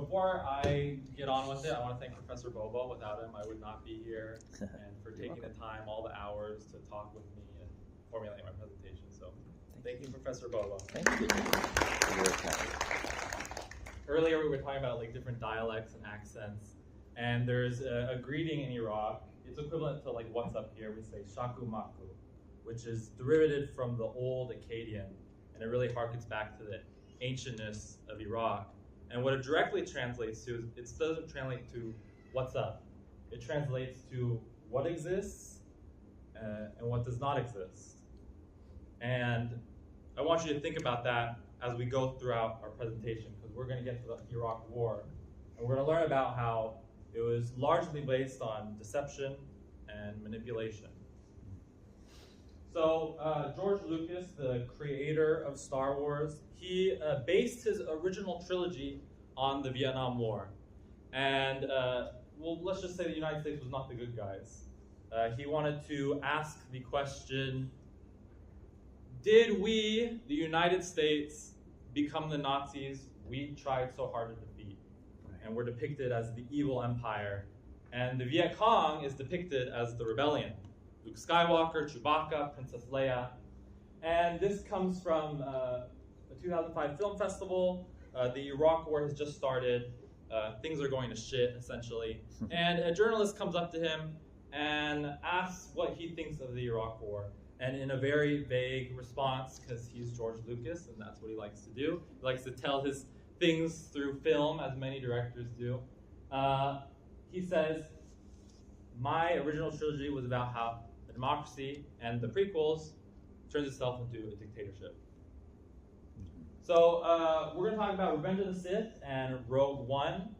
before I get on with it, I want to thank Professor Bobo. Without him, I would not be here, and for taking the time, all the hours to talk with me and formulate my presentation. So thank you, Professor Bobo. Thank you. Earlier, we were talking about like different dialects and accents, and there's a greeting in Iraq. It's equivalent to like what's up here. We say shaku maku, which is derivative from the old Akkadian, and it really harkens back to the ancientness of Iraq. And what it directly translates to is, it doesn't translate to what's up. It translates to what exists and what does not exist. And I want you to think about that as we go throughout our presentation, because we're going to get to the Iraq War. And we're going to learn about how it was largely based on deception and manipulation. So George Lucas, the creator of Star Wars, he based his original trilogy on the Vietnam War. And well, let's just say the United States was not the good guys. He wanted to ask the question, did we, the United States, become the Nazis we tried so hard to defeat? And we're depicted as the evil empire. And the Viet Cong is depicted as the rebellion. Luke Skywalker, Chewbacca, Princess Leia. And this comes from the 2005 film festival. The Iraq War has just started. Things are going to shit, essentially. And a journalist comes up to him and asks what he thinks of the Iraq War. And in a very vague response, because he's George Lucas, and that's what he likes to do. He likes to tell his things through film, as many directors do. He says, my original trilogy was about how a democracy, and the prequels, turns itself into a dictatorship. So we're going to talk about Revenge of the Sith and Rogue One.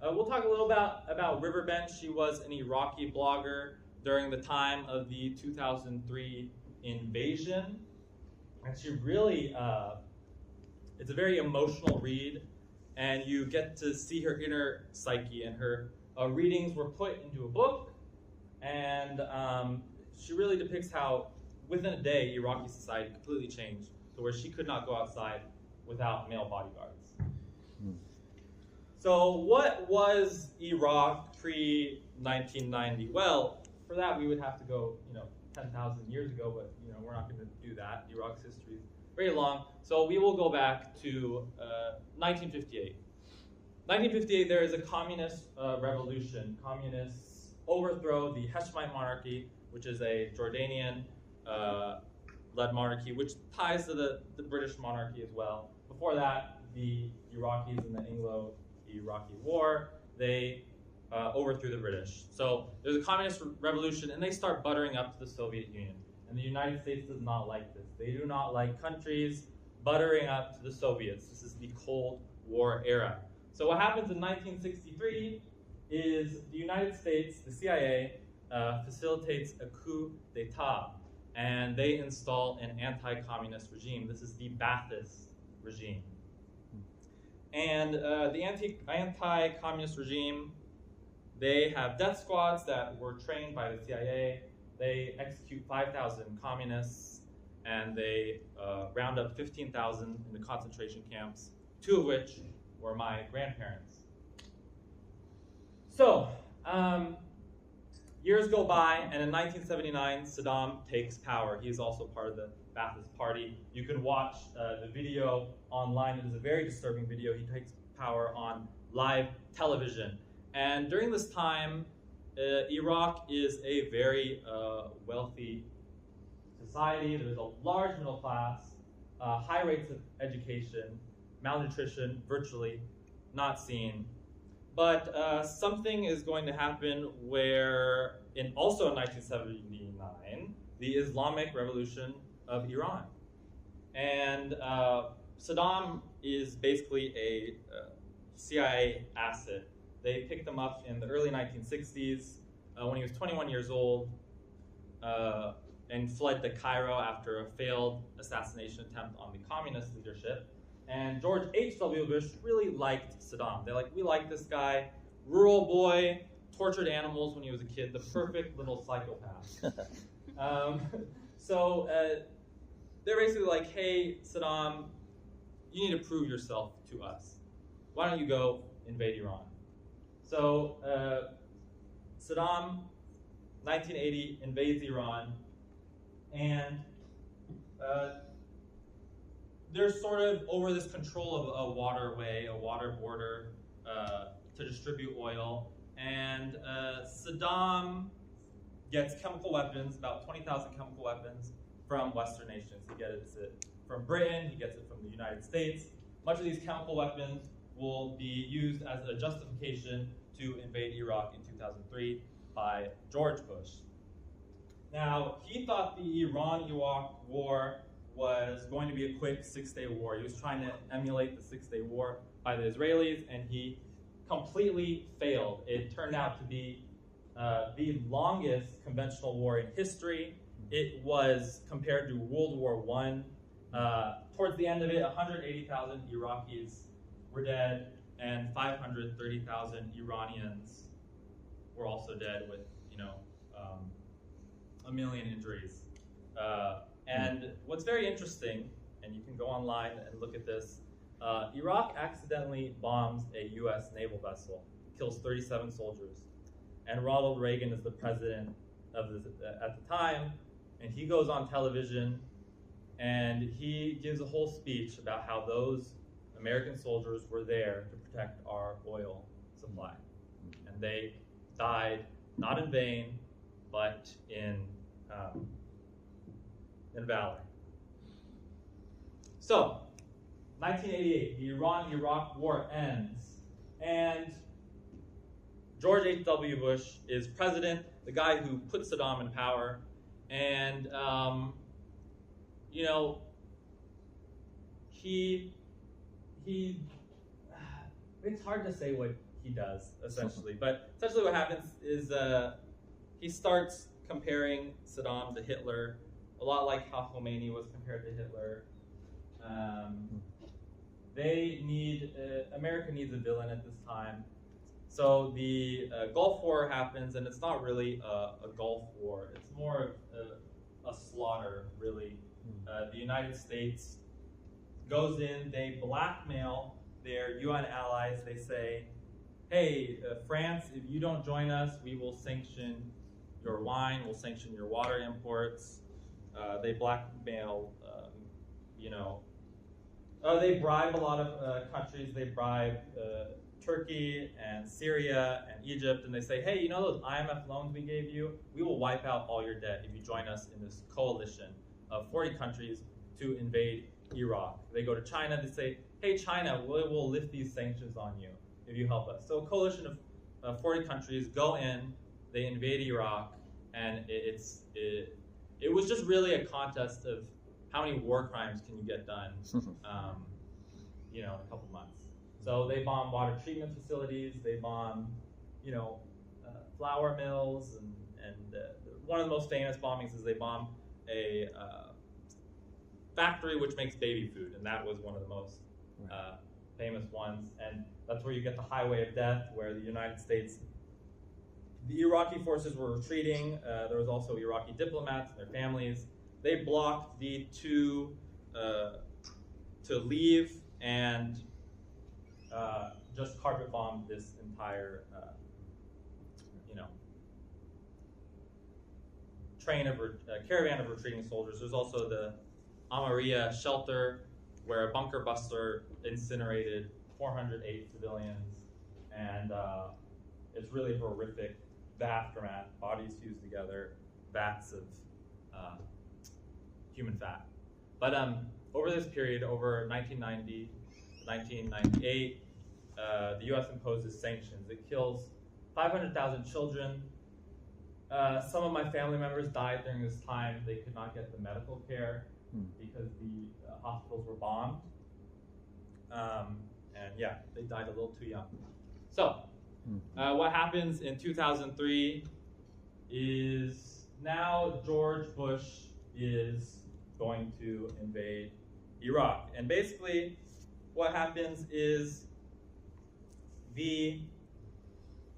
We'll talk a little about Riverbend. She was an Iraqi blogger during the time of the 2003 invasion. And she really, it's a very emotional read, and you get to see her inner psyche, and her readings were put into a book, and she really depicts how within a day Iraqi society completely changed to where she could not go outside without male bodyguards. So what was Iraq pre-1990? Well, for that we would have to go 10,000 years ago, but we're not going to do that. Iraq's history is very long, so we will go back to 1958. 1958, there is a communist revolution. Communists overthrow the Hashemite monarchy, which is a Jordanian-led monarchy, which ties to the British monarchy as well. Before that, the Iraqis in the Anglo-Iraqi War, they overthrew the British. So there's a communist revolution, and they start buttering up to the Soviet Union. And the United States does not like this. They do not like countries buttering up to the Soviets. This is the Cold War era. So what happens in 1963 is the United States, the CIA, facilitates a coup d'etat, and they install an anti-communist regime. This is the Ba'athist regime. And the anti-communist regime, they have death squads that were trained by the CIA. They execute 5,000 communists, and they round up 15,000 in the concentration camps, 2 of which were my grandparents. So, years go by, and in 1979, Saddam takes power. He is also part of the Ba'athist Party. You can watch the video online. It is a very disturbing video. He takes power on live television. And during this time, Iraq is a very wealthy society. There's a large middle class, high rates of education, malnutrition virtually not seen. But something is going to happen where, also in 1979, the Islamic Revolution of Iran. And Saddam is basically a CIA asset. They picked him up in the early 1960s when he was 21 years old and fled to Cairo after a failed assassination attempt on the communist leadership. And George H.W. Bush really liked Saddam. They're like, we like this guy, rural boy, tortured animals when he was a kid, the perfect little psychopath. So they're basically like, hey, Saddam, you need to prove yourself to us. Why don't you go invade Iran. So Saddam, 1980, invades Iran, and they're sort of over this control of a waterway, a water border to distribute oil. And Saddam gets chemical weapons, about 20,000 chemical weapons from Western nations. He gets it from Britain, he gets it from the United States. Much of these chemical weapons will be used as a justification to invade Iraq in 2003 by George Bush. Now, he thought the Iran-Iraq war was going to be a quick 6-day war. He was trying to emulate the 6-day war by the Israelis, and he completely failed. It turned out to be the longest conventional war in history. It was compared to World War I. Towards the end of it, 180,000 Iraqis were dead, and 530,000 Iranians were also dead with, a million injuries. And what's very interesting, and you can go online and look at this, Iraq accidentally bombs a U.S. naval vessel, kills 37 soldiers. And Ronald Reagan is the president of at the time, and he goes on television and he gives a whole speech about how those American soldiers were there to protect our oil supply. And they died not in vain, but in valor. So, 1988, the Iran-Iraq war ends, and George H.W. Bush is president, the guy who put Saddam in power, and it's hard to say what he does, essentially, but essentially what happens is he starts comparing Saddam to Hitler, a lot like how Khomeini was compared to Hitler. America needs a villain at this time. So the Gulf War happens, and it's not really a Gulf War. It's more of a slaughter, really. The United States goes in, they blackmail their UN allies. They say, hey, France, if you don't join us, we will sanction your wine, we'll sanction your water imports. They blackmail, they bribe a lot of countries. They bribe Turkey and Syria and Egypt, and they say, hey, those IMF loans we gave you, we will wipe out all your debt if you join us in this coalition of 40 countries to invade Iraq. They go to China, they say, hey, China, we'll lift these sanctions on you if you help us. So a coalition of 40 countries go in, they invade Iraq, and it was just really a contest of how many war crimes can you get done in a couple months. So they bomb water treatment facilities, they bomb flour mills, and one of the most famous bombings is they bomb a factory which makes baby food, and that was one of the most famous ones. And that's where you get the highway of death, where the United States, the Iraqi forces were retreating. There was also Iraqi diplomats and their families. They blocked the two to leave and just carpet bombed this entire caravan of retreating soldiers. There's also the Amaria shelter, where a bunker buster incinerated 408 civilians, and it's really horrific. The aftermath, bodies fused together, vats of human fat. But over this period, over 1990 to 1998, the U.S. imposes sanctions. It kills 500,000 children. Some of my family members died during this time. They could not get the medical care because the hospitals were bombed. They died a little too young. So, what happens in 2003 is now George Bush is going to invade Iraq. And basically, what happens is the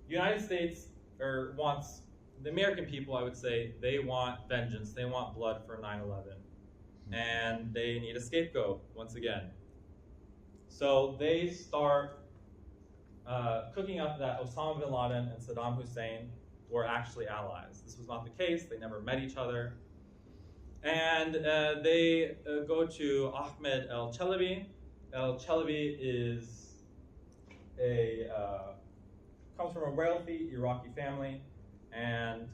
United States wants, the American people, I would say, they want vengeance. They want blood for 9/11. And they need a scapegoat, once again. So they start cooking up that Osama bin Laden and Saddam Hussein were actually allies. This was not the case. They never met each other. And they go to Ahmed el-Chalabi. El-Chalabi is comes from a wealthy Iraqi family, and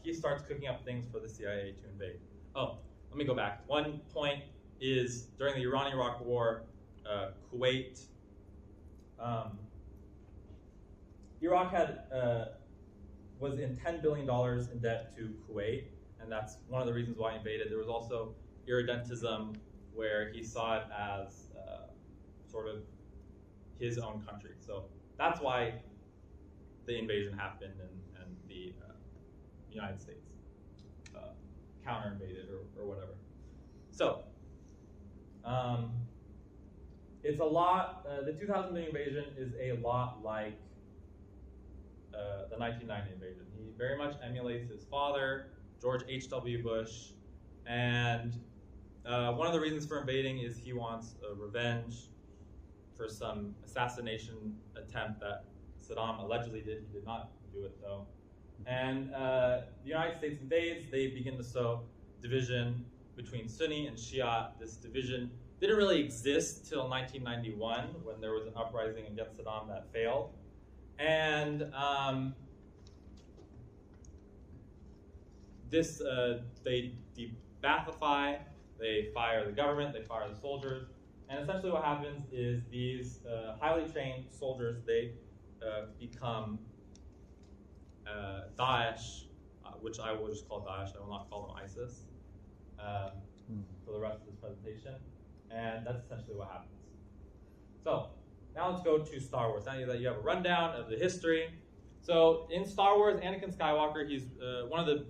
he starts cooking up things for the CIA to invade. Oh, let me go back. One point is during the Iran-Iraq War, Kuwait, Iraq was in $10 billion in debt to Kuwait, and that's one of the reasons why he invaded. There was also irredentism, where he saw it as sort of his own country. So that's why the invasion happened, and the United States counter-invaded or whatever. So it's a lot, the 2003 invasion is a lot like the 1990 invasion. He very much emulates his father, George H.W. Bush, and one of the reasons for invading is he wants revenge for some assassination attempt that Saddam allegedly did. He did not do it, though. And the United States invades. They begin to sow division between Sunni and Shia. This division didn't really exist till 1991, when there was an uprising against Saddam that failed. And they de-Ba'athify, they fire the government, they fire the soldiers, and essentially what happens is these highly trained soldiers, they become Daesh, which I will just call Daesh, I will not call them ISIS for the rest of this presentation, and that's essentially what happens. So now let's go to Star Wars. Now that you have a rundown of the history. So in Star Wars, Anakin Skywalker, he's one of the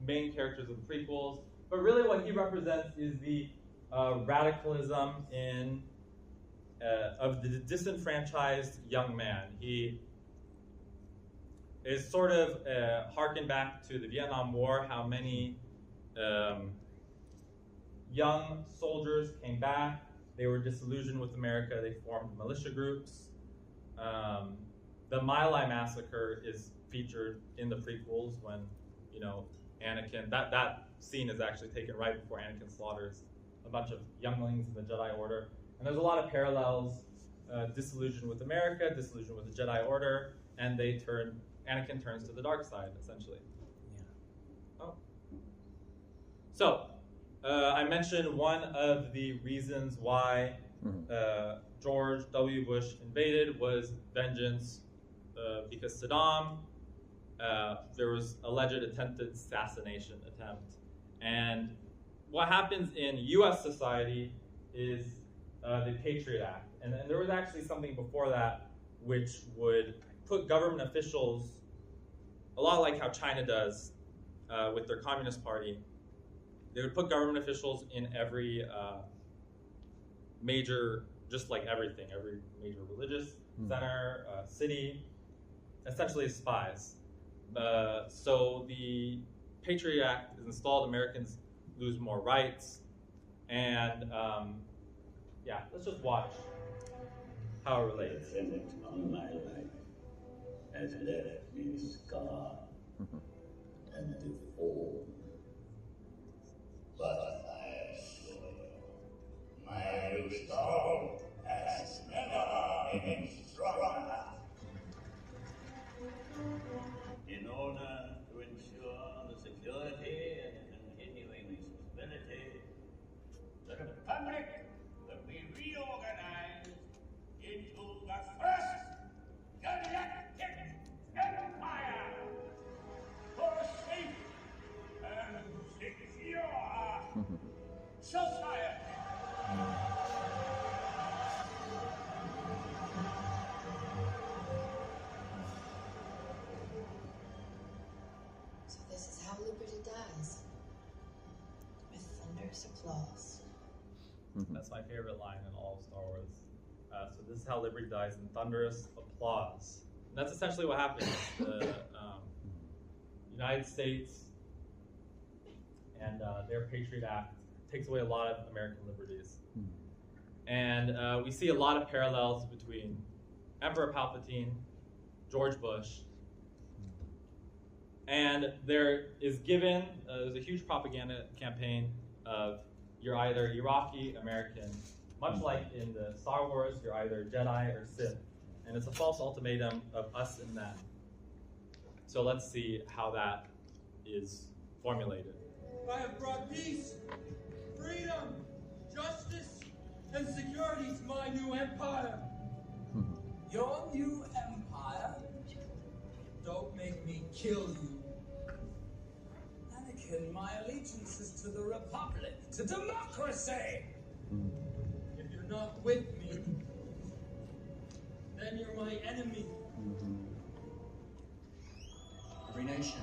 main characters of the prequels, but really what he represents is the radicalism of the disenfranchised young man. He is sort of harkened back to the Vietnam War, how many young soldiers came back. They were disillusioned with America. They formed militia groups. The My Lai massacre is featured in the prequels when, you know, Anakin, that scene is actually taken right before Anakin slaughters a bunch of younglings in the Jedi Order. And there's a lot of parallels, disillusioned with America, disillusioned with the Jedi Order, and Anakin turns to the dark side, essentially. Yeah. Oh. So, I mentioned one of the reasons why George W. Bush invaded was vengeance, because Saddam, there was alleged attempted assassination attempt. And what happens in US society is the Patriot Act. And there was actually something before that which would put government officials, a lot like how China does with their Communist Party, they would put government officials in every major, just like everything, every major religious center, city, essentially as spies. So the Patriot Act is installed, Americans lose more rights, and yeah, let's just watch how it relates. On my life has left me scarred and deformed. But I assure you, my resolve has never been stronger. In order to ensure the security and continuing stability, the Republic will be reorganized into the first galactic empire for a safe and secure society. So this is how liberty dies. With thunderous applause. That's my favorite line in all of Star Wars. So this is how liberty dies in thunderous applause. And that's essentially what happens. The United States and their Patriot Act takes away a lot of American liberties. And we see a lot of parallels between Emperor Palpatine, George Bush, and there is given, there's a huge propaganda campaign of you're either Iraqi, American, much like in the Star Wars, you're either Jedi or Sith, and it's a false ultimatum of us and them. So let's see how that is formulated. I have brought peace, freedom, justice, and security to my new empire. Your new empire? Don't make me kill you. Anakin, my allegiance is to the Republic, to democracy! If you're not with me, then you're my enemy. Every nation,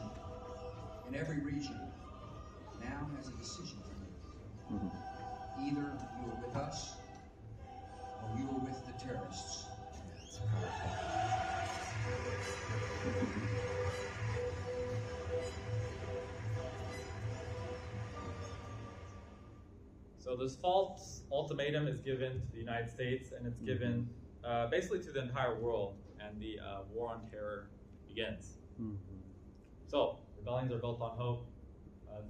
in every region, now has a decision to make. Either you are with us, or you are with the terrorists. So this false ultimatum is given to the United States, and it's given basically to the entire world, and the war on terror begins. So rebellions are built on hope.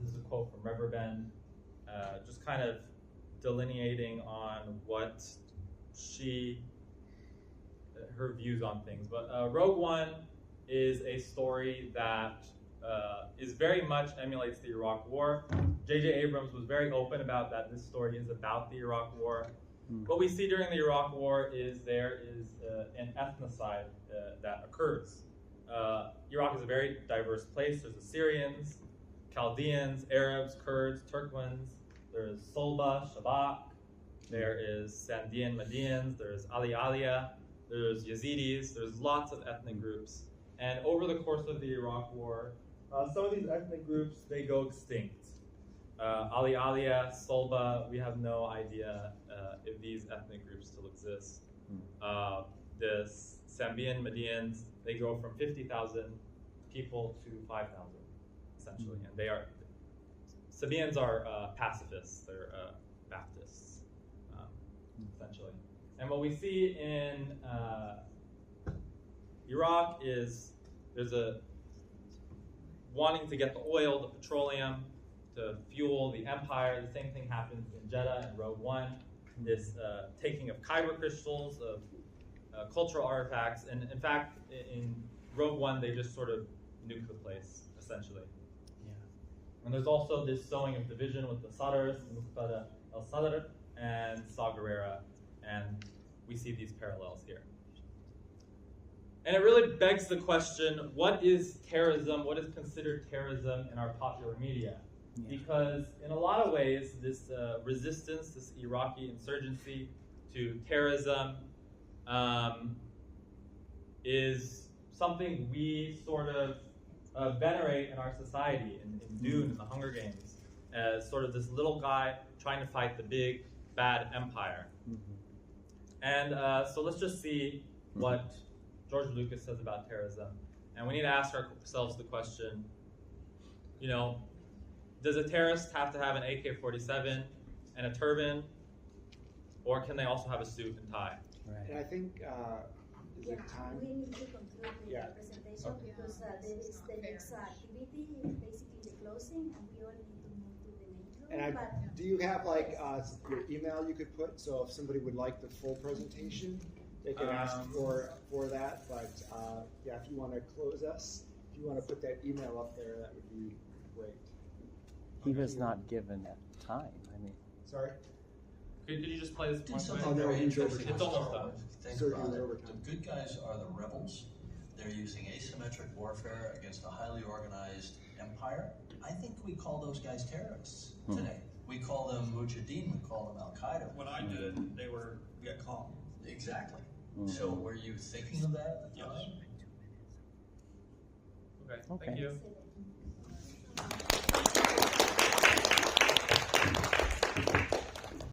This is a quote from Reverend Ben, just kind of delineating on what her views on things. But Rogue One is a story that is very much emulates the Iraq War. J.J. Abrams was very open about that this story is about the Iraq War. What we see during the Iraq War is there is an ethnocide that occurs. Iraq is a very diverse place. There's Assyrians, Chaldeans, Arabs, Kurds, Turkmens. There's Solba, Shabak. There is Sandian Medians. There's Ali Alia. There's Yazidis. There's lots of ethnic groups. And over the course of the Iraq War, some of these ethnic groups, they go extinct. Ali Alia, Solba, we have no idea if these ethnic groups still exist. The Sambian Medians, they go from 50,000 people to 5,000, essentially. And they are, Sabians are pacifists, they're Baptists, essentially. And what we see in Iraq is there's a wanting to get the oil, the petroleum, to fuel the empire. The same thing happens in Jeddah and Rogue One. This taking of kyber crystals, of cultural artifacts, and in fact, in Rogue One, they just sort of nuke the place, essentially. Yeah. And there's also this sowing of division with the Sadrs, Muqtada al-Sadr, and Saw Gerrera, and we see these parallels here. And it really begs the question, what is terrorism? What is considered terrorism in our popular media? Because in a lot of ways, this resistance, this Iraqi insurgency to terrorism is something we sort of venerate in our society, in Dune, in the Hunger Games, as sort of this little guy trying to fight the big, bad empire. And so let's just see what George Lucas says about terrorism. And we need to ask ourselves the question, you know, does a terrorist have to have an AK-47 and a turban, or can they also have a suit and tie? And I think, is it time? We need to conclude with the presentation because there is the next activity, basically the closing, and we all need to move to the main room. And do you have like your email you could put? So if somebody would like the full presentation, they can ask for that. But yeah, if you want to close us, if you want to put that email up there, that would be great. He was not given a time. I mean, sorry. Could you just play this one? Something very interesting. It's almost done. Think about it. The good guys are the rebels. They're using asymmetric warfare against a highly organized empire. I think we call those guys terrorists today. We call them Mujahideen. We call them Al Qaeda. When I did, they were Vietcong. Exactly. So were you thinking of that at the time? Okay. Thank you.